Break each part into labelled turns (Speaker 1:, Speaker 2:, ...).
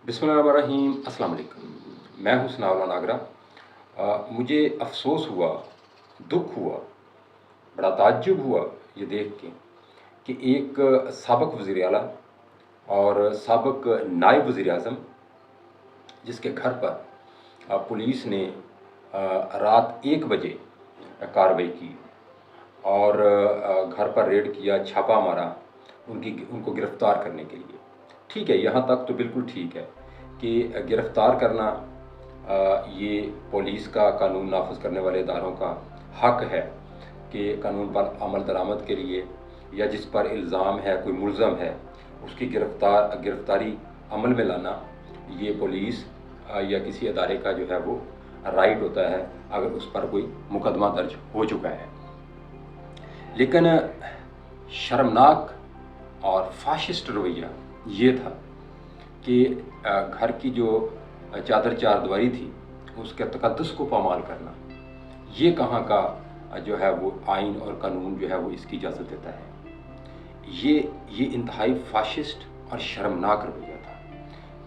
Speaker 1: बिस्मिल्लाहिर्रहमानिर्रहीम। अस्सलाम वालेकुम। मैं हूँ सनाउल्लाह नागरा। मुझे अफ़सोस हुआ, दुख हुआ, बड़ा ताज्जुब हुआ ये देख के कि एक साबिक़ वज़ीर आला और साबिक़ नायब वज़ीर आज़म जिसके घर पर पुलिस ने रात 1 बजे कार्रवाई की और घर पर रेड किया, छापा मारा उनको गिरफ़्तार करने के लिए। ठीक है, यहाँ तक तो बिल्कुल ठीक है कि गिरफ़्तार करना ये पुलिस का, कानून नाफिज करने वाले इदारों का हक़ है कि कानून पर अमल दरामद के लिए या जिस पर इल्ज़ाम है, कोई मुल्ज़म है, उसकी गिरफ़्तारी अमल में लाना ये पुलिस या किसी अदारे का जो है वो राइट होता है अगर उस पर कोई मुकदमा दर्ज हो चुका है। लेकिन शर्मनाक और फाशिस्ट रवैया ये था कि घर की जो चादर चारदीवारी थी उसके तक़द्दुस को पामाल करना, ये कहाँ का जो है वो आइन और कानून जो है वो इसकी इजाज़त देता है। ये इंतहाई फाशिस्ट और शर्मनाक रवैया था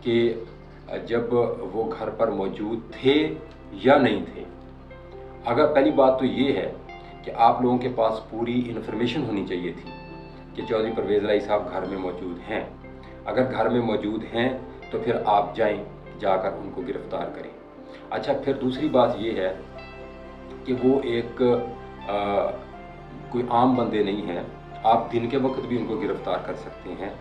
Speaker 1: कि जब वो घर पर मौजूद थे या नहीं थे। अगर पहली बात तो ये है कि आप लोगों के पास पूरी इन्फॉर्मेशन होनी चाहिए थी कि चौधरी परवेज़ इलाही साहब घर में मौजूद हैं। अगर घर में मौजूद हैं तो फिर आप जाकर उनको गिरफ़्तार करें। अच्छा, फिर दूसरी बात ये है कि वो एक कोई आम बंदे नहीं हैं। आप दिन के वक्त भी उनको गिरफ़्तार कर सकते हैं।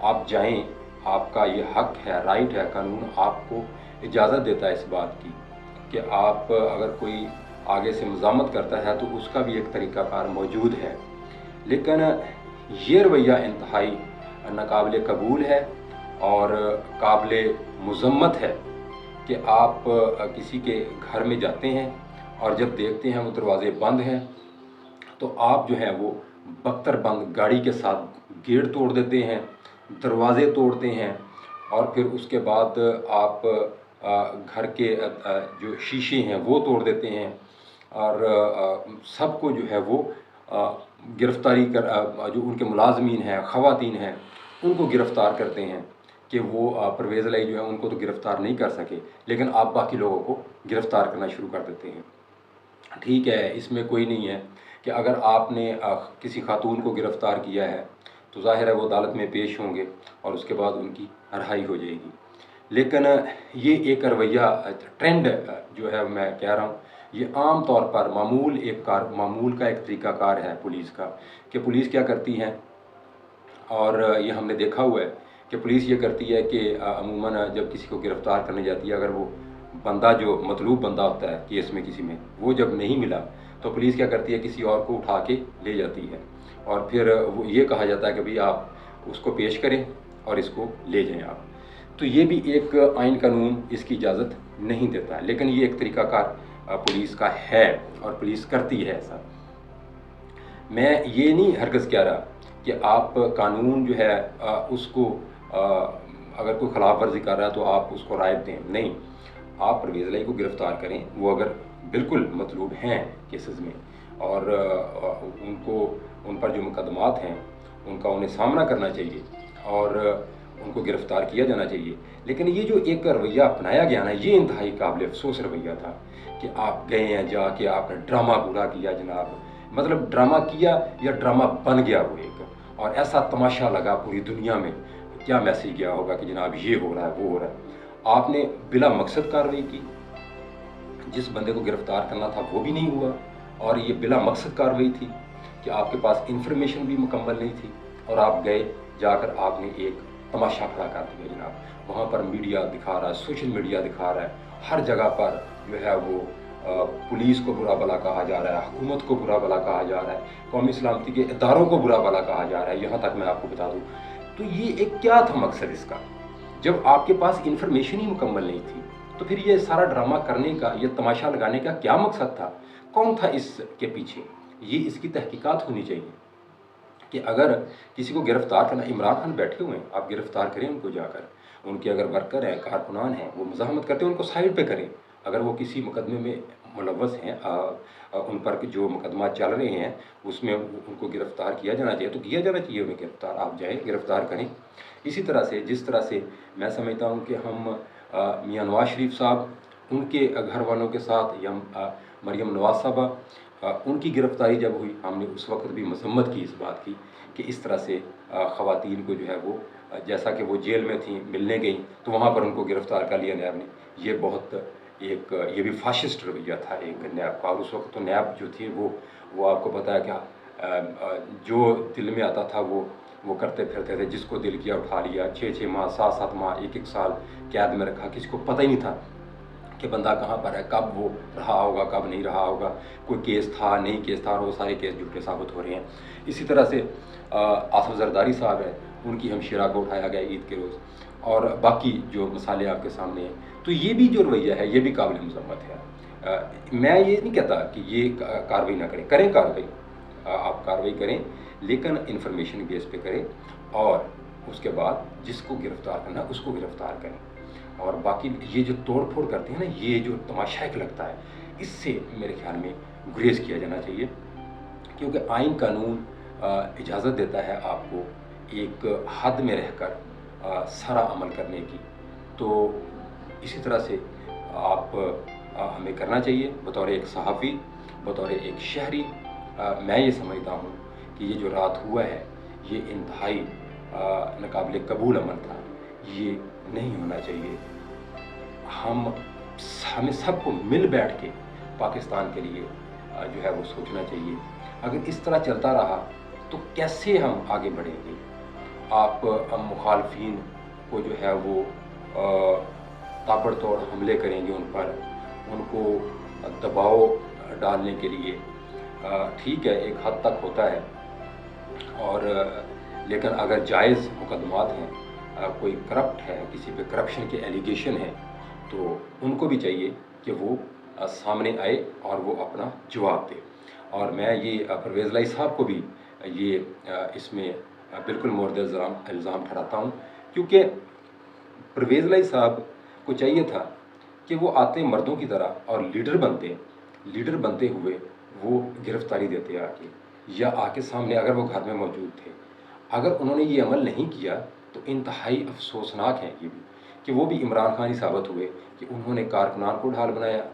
Speaker 1: आप जाएं, आपका ये हक़ है, राइट है, कानून आपको इजाज़त देता है इस बात की कि आप अगर कोई आगे से मज़ामत करता है तो उसका भी एक तरीक़ाकार मौजूद है। लेकिन ये रवैया इंतहाई नाकाबिले कबूल है और काबिले मुज़म्मत है कि आप किसी के घर में जाते हैं और जब देखते हैं वो दरवाज़े बंद हैं तो आप जो है वो बख्तर बंद गाड़ी के साथ गेट तोड़ देते हैं, दरवाज़े तोड़ते हैं और फिर उसके बाद आप घर के जो शीशे हैं वो तोड़ देते हैं और सबको जो है वो गिरफ़्तारी कर जो उनके मुलाज़मीन हैं, ख़वातीन हैं, उनको गिरफ़्तार करते हैं कि वो परवेज़ इलाही जो है उनको तो गिरफ़्तार नहीं कर सके, लेकिन आप बाकी लोगों को गिरफ़्तार करना शुरू कर देते हैं। ठीक है, इसमें कोई नहीं है कि अगर आपने किसी खातून को गिरफ़्तार किया है तो ज़ाहिर है वो अदालत में पेश होंगे और उसके बाद उनकी रिहाई हो जाएगी। लेकिन ये एक रवैया ट्रेंड जो है मैं कह रहा हूँ, ये आम तौर पर मामूल का एक तरीक़ाकार है पुलिस का कि पुलिस क्या करती है, और ये हमने देखा हुआ है कि पुलिस ये करती है कि अमूमन जब किसी को गिरफ़्तार करने जाती है, अगर वो बंदा जो मतलूब बंदा होता है केस में किसी में, वो जब नहीं मिला तो पुलिस क्या करती है, किसी और को उठा के ले जाती है और फिर वो ये कहा जाता है कि भाई आप उसको पेश करें और इसको ले जाएं आप। तो ये भी एक आइन कानून इसकी इजाज़त नहीं देता है, लेकिन ये एक तरीक़ाकार पुलिस का है और पुलिस करती है ऐसा। मैं ये नहीं हरगिज़ कह रहा कि आप कानून जो है उसको अगर कोई ख़िलाफ़ वर्जी कर रहा है तो आप उसको राय दें, नहीं। आप परवेज़ इलाही को गिरफ़्तार करें, वो अगर बिल्कुल मतलूब हैं केसेस में और उन पर जो मुकदमात हैं उनका उन्हें सामना करना चाहिए और उनको गिरफ़्तार किया जाना चाहिए। लेकिन ये जो एक रवैया अपनाया गया ना, ये इंतहाई काबिल अफ़सोस रवैया था कि आप गए हैं, जाके आपने ड्रामा पूरा किया जनाब, मतलब ड्रामा किया या ड्रामा बन गया वो एक, और ऐसा तमाशा लगा पूरी दुनिया में, क्या मैसेज गया होगा कि जनाब ये हो रहा है, वो हो रहा है। आपने बिला मकसद कार्रवाई की, जिस बंदे को गिरफ़्तार करना था वो भी नहीं हुआ, और ये बिला मकसद कार्रवाई थी कि आपके पास इंफॉर्मेशन भी मुकम्मल नहीं थी और आप गए, जाकर आपने एक तमाशा खड़ा कर दिया जनाब। वहाँ पर मीडिया दिखा रहा है, सोशल मीडिया दिखा रहा है, हर जगह पर जो है वो पुलिस को बुरा भला कहा जा रहा है, हुकूमत को बुरा भला कहा जा रहा है, कौमी सलामती के इदारों को बुरा भला कहा जा रहा है। यहाँ तक मैं आपको बता दूँ तो ये एक क्या था मकसद इसका, जब आपके पास इंफॉर्मेशन ही मुकम्मल नहीं थी तो फिर ये सारा ड्रामा करने का, ये तमाशा लगाने का क्या मकसद था, कौन था इसके पीछे, ये इसकी तहकीकात होनी चाहिए कि अगर किसी को गिरफ़्तार करना, इमरान खान बैठे हुए हैं, आप गिरफ़्तार करें उनको जाकर, उनके अगर वर्कर हैं, कारकुनान हैं, वो मुज़ाहमत करते हैं, उनको साइड पे करें। अगर वो किसी मुकदमे में मुलव्वस हैं, उन पर जो मुकदमा चल रहे हैं उसमें उनको गिरफ़्तार किया जाना चाहिए, तो किया जाना चाहिए उन्हें गिरफ़्तार। आप जाएँ, गिरफ़्तार करें। इसी तरह से जिस तरह से मैं समझता हूँ कि हम मियाँ नवाज़ शरीफ साहब, उनके घर वालों के साथ, या मरीम नवाज़ साहबा, उनकी गिरफ़्तारी जब हुई, हमने उस वक़्त भी मज़म्मत की इस बात की कि इस तरह से ख़वातीन को जो है वो जैसा कि वो जेल में थीं, मिलने गईं, तो वहाँ पर उनको गिरफ़्तार कर लिया नैब ने। ये बहुत एक ये भी फ़ाशिस्ट रवैया था एक नैब का। और उस वक़्त तो नैब जो थी वो आपको पता है क्या, जो दिल में आता था वो करते फिरते थे, जिसको दिल किया उठा लिया। 6-6 माह, 7-7 माह, 1-1 साल कैद में रखा, किसी को पता ही नहीं था कि बंदा कहाँ पर है, कब वो रहा होगा, कब नहीं रहा होगा, कोई केस था, नहीं केस था, और वो सारे केस झूठे साबित हो रहे हैं। इसी तरह से आसिफ जरदारी साहब हैं, उनकी हमशीरा को उठाया गया ईद के रोज़, और बाकी जो मसाले आपके सामने हैं। तो ये भी जो रवैया है, ये भी काबिल मज़म्मत है। मैं ये नहीं कहता कि ये कार्रवाई ना करें, करें कार्रवाई, आप कार्रवाई करें, लेकिन इंफॉर्मेशन बेस पे करें, और उसके बाद जिसको गिरफ़्तार करना उसको गिरफ़्तार करें। और बाकी ये जो तोड़ फोड़ करते हैं ना, ये जो तमाशाइक लगता है, इससे मेरे ख्याल में गुरेज किया जाना चाहिए, क्योंकि आइन कानून इजाज़त देता है आपको एक हद में रहकर सारा अमल करने की। तो इसी तरह से आप हमें करना चाहिए बतौर एक सहाफ़ी, बतौर एक शहरी। मैं ये समझता हूँ कि ये जो रात हुआ है, ये इंतहाई नाकाबिल कबूल अमल था, ये नहीं होना चाहिए। हमें सबको मिल बैठ के पाकिस्तान के लिए जो है वो सोचना चाहिए। अगर इस तरह चलता रहा तो कैसे हम आगे बढ़ेंगे। आप मुखालफिन को जो है वो ताबड़तोड़ हमले करेंगे उन पर, उनको दबाव डालने के लिए, ठीक है, एक हद तक होता है, और लेकिन अगर जायज़ मुकदमात हैं, कोई करप्ट है, किसी पे करप्शन के एलिगेशन है, तो उनको भी चाहिए कि वो सामने आए और वो अपना जवाब दे। और मैं ये परवेज़ लाई साहब को भी ये इसमें बिल्कुल मोर्द इल्ज़ाम ठहराता हूँ, क्योंकि परवेज़ लाई साहब को चाहिए था कि वो आते मर्दों की तरह और लीडर बनते हुए वो गिरफ़्तारी देते आके, या आके सामने, अगर वो घर में मौजूद थे। अगर उन्होंने ये अमल नहीं किया तो इंतहाई अफसोसनाक है ये भी, कि वो भी इमरान खान ही साबित हुए कि उन्होंने कारकुनान को ढाल बनाया,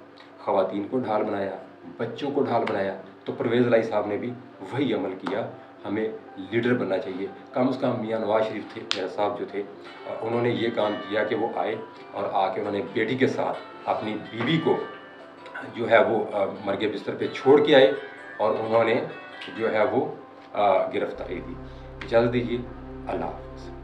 Speaker 1: ख़वातीन को ढाल बनाया, बच्चों को ढाल बनाया। तो परवेज़ लाई साहब ने भी वही अमल किया। हमें लीडर बनना चाहिए। कम से कम मियाँ नवाज़ शरीफ थे, मेरा साहब जो थे, उन्होंने ये काम किया कि वो आए और आके उन्होंने बेटी के साथ अपनी बीवी को जो है वो मर्गे बिस्तर पे छोड़ के आए, और उन्होंने जो है वो गिरफ़्तारी दी। इजाज़त दीजिए, अल्लाह हाफ़िज़।